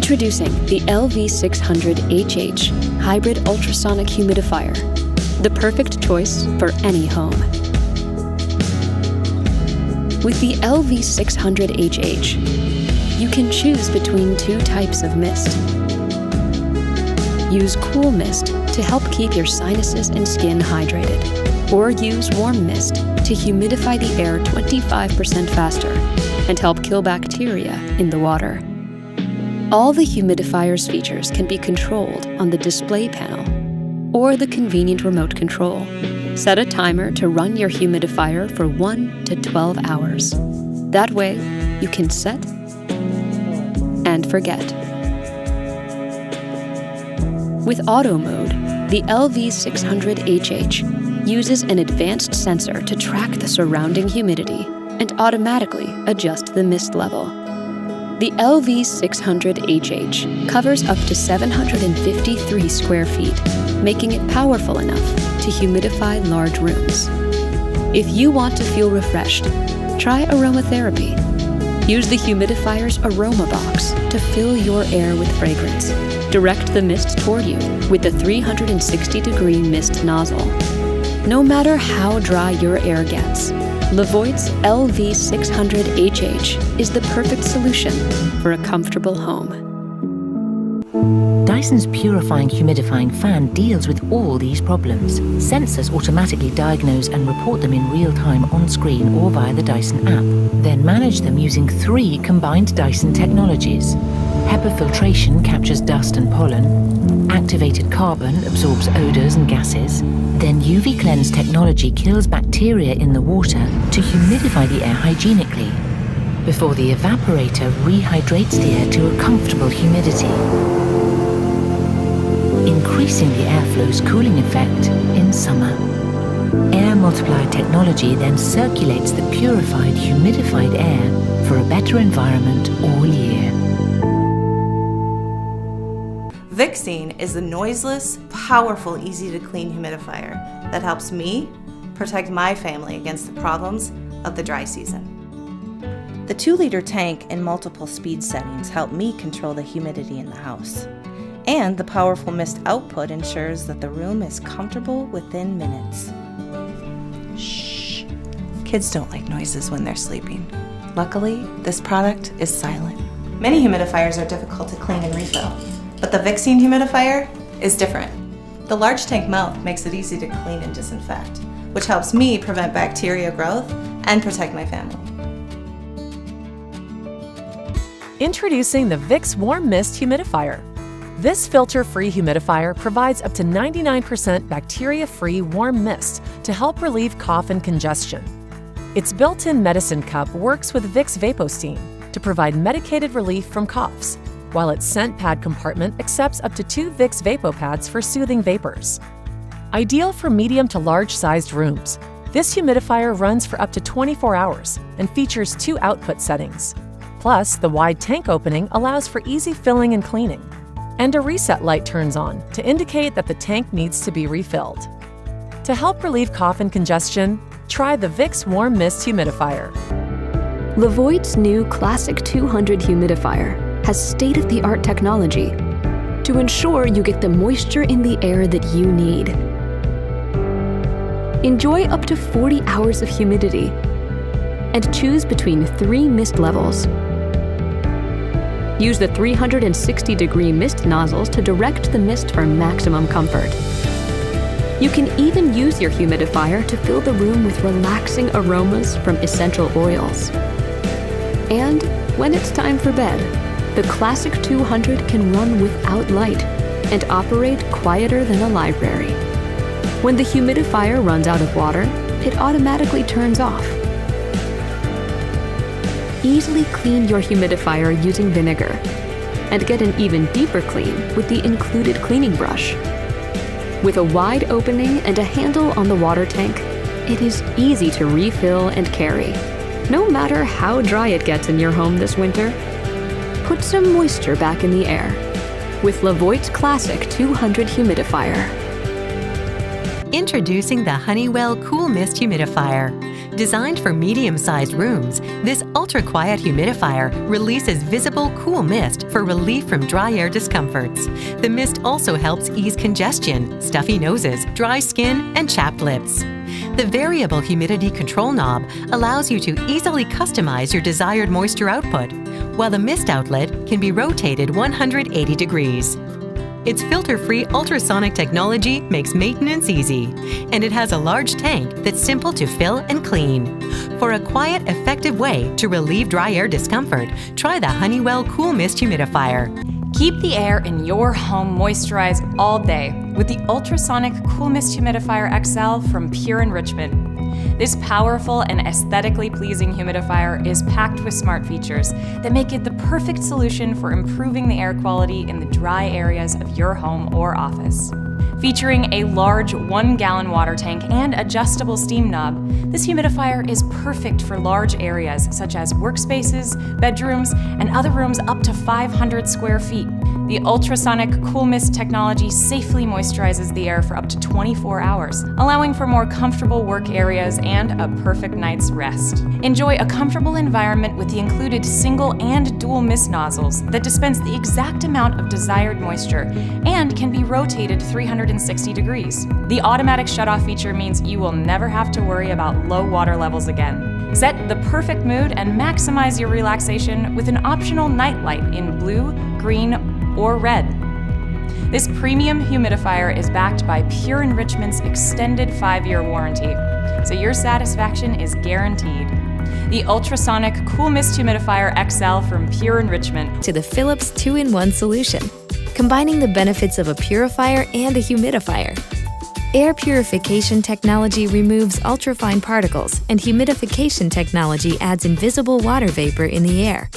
Introducing the LV600HH Hybrid Ultrasonic Humidifier, the perfect choice for any home. With the LV600HH, you can choose between two types of mist. Use cool mist to help keep your sinuses and skin hydrated, or use warm mist to humidify the air 25% faster and help kill bacteria in the water. All the humidifier's features can be controlled on the display panel or the convenient remote control. Set a timer to run your humidifier for 1 to 12 hours. That way, you can set and forget. With auto mode, the LV600HH uses an advanced sensor to track the surrounding humidity and automatically adjust the mist level. The LV600HH covers up to 753 square feet, making it powerful enough to humidify large rooms. If you want to feel refreshed, try aromatherapy. Use the humidifier's aroma box to fill your air with fragrance. Direct the mist toward you with the 360-degree mist nozzle. No matter how dry your air gets, Levoit's LV600HH is the perfect solution for a comfortable home. Dyson's purifying humidifying fan deals with all these problems. Sensors automatically diagnose and report them in real time on screen or via the Dyson app, then manage them using 3 combined Dyson technologies. HEPA filtration captures dust and pollen, activated carbon absorbs odors and gases, then UV cleanse technology kills bacteria in the water to humidify the air hygienically, before the evaporator rehydrates the air to a comfortable humidity, increasing the airflow's cooling effect in summer. Air multiplier technology then circulates the purified, humidified air for a better environment all year. Vicks is the noiseless, powerful, easy-to-clean humidifier that helps me protect my family against the problems of the dry season. The 2-liter tank and multiple speed settings help me control the humidity in the house. And the powerful mist output ensures that the room is comfortable within minutes. Shh! Kids don't like noises when they're sleeping. Luckily, this product is silent. Many humidifiers are difficult to clean and refill, but the Vicks humidifier is different. The large tank mouth makes it easy to clean and disinfect, which helps me prevent bacteria growth and protect my family. Introducing the Vicks Warm Mist Humidifier. This filter-free humidifier provides up to 99% bacteria-free warm mist to help relieve cough and congestion. Its built-in medicine cup works with Vicks VapoSteam to provide medicated relief from coughs, while its scent pad compartment accepts up to 2 Vicks VapoPads for soothing vapors. Ideal for medium to large-sized rooms, this humidifier runs for up to 24 hours and features 2 output settings. Plus, the wide tank opening allows for easy filling and cleaning. And a reset light turns on to indicate that the tank needs to be refilled. To help relieve cough and congestion, try the Vicks Warm Mist Humidifier. Levoit's new Classic 200 Humidifier has state-of-the-art technology to ensure you get the moisture in the air that you need. Enjoy up to 40 hours of humidity and choose between 3 mist levels. Use the 360-degree mist nozzles to direct the mist for maximum comfort. You can even use your humidifier to fill the room with relaxing aromas from essential oils. And when it's time for bed, the Classic 200 can run without light and operate quieter than a library. When the humidifier runs out of water, it automatically turns off. Easily clean your humidifier using vinegar and get an even deeper clean with the included cleaning brush. With a wide opening and a handle on the water tank, it is easy to refill and carry, no matter how dry it gets in your home this winter. Put some moisture back in the air with Levoit's Classic 200 Humidifier. Introducing the Honeywell Cool Mist Humidifier. Designed for medium-sized rooms, this ultra-quiet humidifier releases visible cool mist for relief from dry air discomforts. The mist also helps ease congestion, stuffy noses, dry skin, and chapped lips. The variable humidity control knob allows you to easily customize your desired moisture output, while the mist outlet can be rotated 180 degrees. Its filter-free ultrasonic technology makes maintenance easy, and it has a large tank that's simple to fill and clean. For a quiet, effective way to relieve dry air discomfort, try the Honeywell Cool Mist Humidifier. Keep the air in your home moisturized all day with the Ultrasonic Cool Mist Humidifier XL from Pure Enrichment. This powerful and aesthetically pleasing humidifier is packed with smart features that make it the perfect solution for improving the air quality in the dry areas of your home or office. Featuring a large 1-gallon water tank and adjustable steam knob, this humidifier is perfect for large areas such as workspaces, bedrooms, and other rooms up to 500 square feet. The ultrasonic cool mist technology safely moisturizes the air for up to 24 hours, allowing for more comfortable work areas and a perfect night's rest. Enjoy a comfortable environment with the included single and dual mist nozzles that dispense the exact amount of desired moisture and can be rotated 360 degrees. The automatic shutoff feature means you will never have to worry about low water levels again. Set the perfect mood and maximize your relaxation with an optional night light in blue, green, or red. This premium humidifier is backed by Pure Enrichment's extended 5-year warranty, so your satisfaction is guaranteed. The Ultrasonic Cool Mist Humidifier XL from Pure Enrichment. To the Philips 2-in-1 solution, combining the benefits of a purifier and a humidifier. Air purification technology removes ultrafine particles, and humidification technology adds invisible water vapor in the air.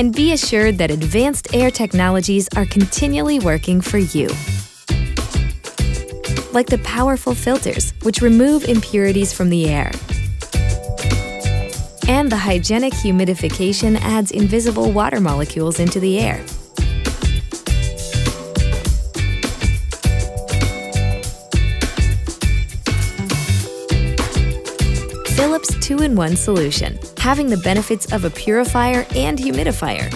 And be assured that advanced air technologies are continually working for you. Like the powerful filters, which remove impurities from the air. And the hygienic humidification adds invisible water molecules into the air. Philips 2-in-1 solution, having the benefits of a purifier and humidifier.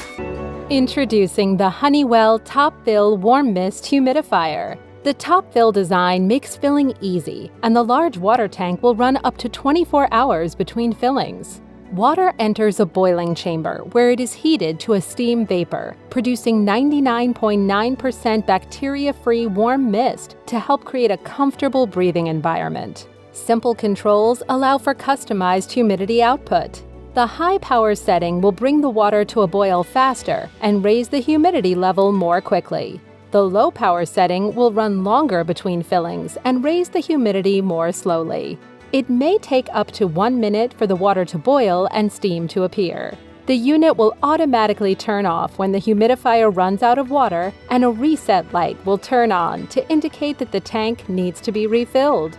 Introducing the Honeywell Top Fill Warm Mist Humidifier. The top fill design makes filling easy, and the large water tank will run up to 24 hours between fillings. Water enters a boiling chamber where it is heated to a steam vapor, producing 99.9% bacteria-free warm mist to help create a comfortable breathing environment. Simple controls allow for customized humidity output. The high power setting will bring the water to a boil faster and raise the humidity level more quickly. The low power setting will run longer between fillings and raise the humidity more slowly. It may take up to 1 minute for the water to boil and steam to appear. The unit will automatically turn off when the humidifier runs out of water, and a reset light will turn on to indicate that the tank needs to be refilled.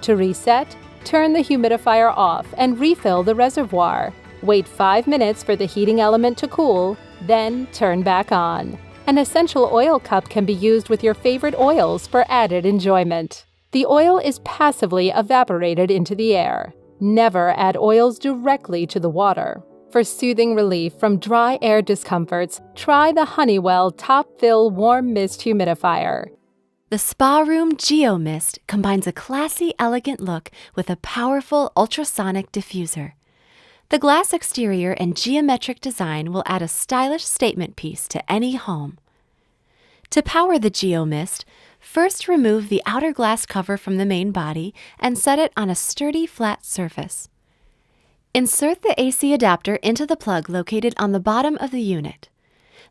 To reset, turn the humidifier off and refill the reservoir. Wait 5 minutes for the heating element to cool, then turn back on. An essential oil cup can be used with your favorite oils for added enjoyment. The oil is passively evaporated into the air. Never add oils directly to the water. For soothing relief from dry air discomforts, try the Honeywell Top Fill Warm Mist Humidifier. The SpaRoom GeoMist combines a classy, elegant look with a powerful ultrasonic diffuser. The glass exterior and geometric design will add a stylish statement piece to any home. To power the GeoMist, first remove the outer glass cover from the main body and set it on a sturdy, flat surface. Insert the AC adapter into the plug located on the bottom of the unit.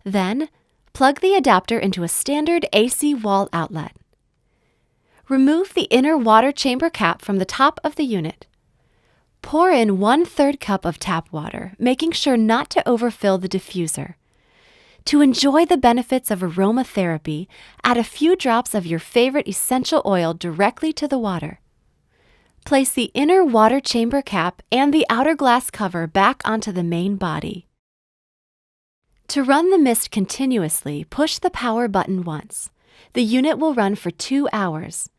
Then, plug the adapter into a standard AC wall outlet. Remove the inner water chamber cap from the top of the unit. Pour in 1/3 cup of tap water, making sure not to overfill the diffuser. To enjoy the benefits of aromatherapy, add a few drops of your favorite essential oil directly to the water. Place the inner water chamber cap and the outer glass cover back onto the main body. To run the mist continuously, push the power button once. The unit will run for 2 hours.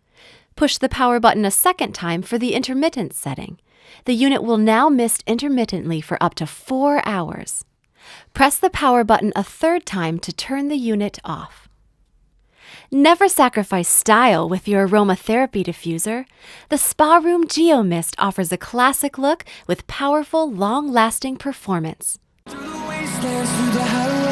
Push the power button a second time for the intermittence setting. The unit will now mist intermittently for up to 4 hours. Press the power button a third time to turn the unit off. Never sacrifice style with your aromatherapy diffuser. The SpaRoom GeoMist offers a classic look with powerful, long-lasting performance. Through the wastelands, through the highways.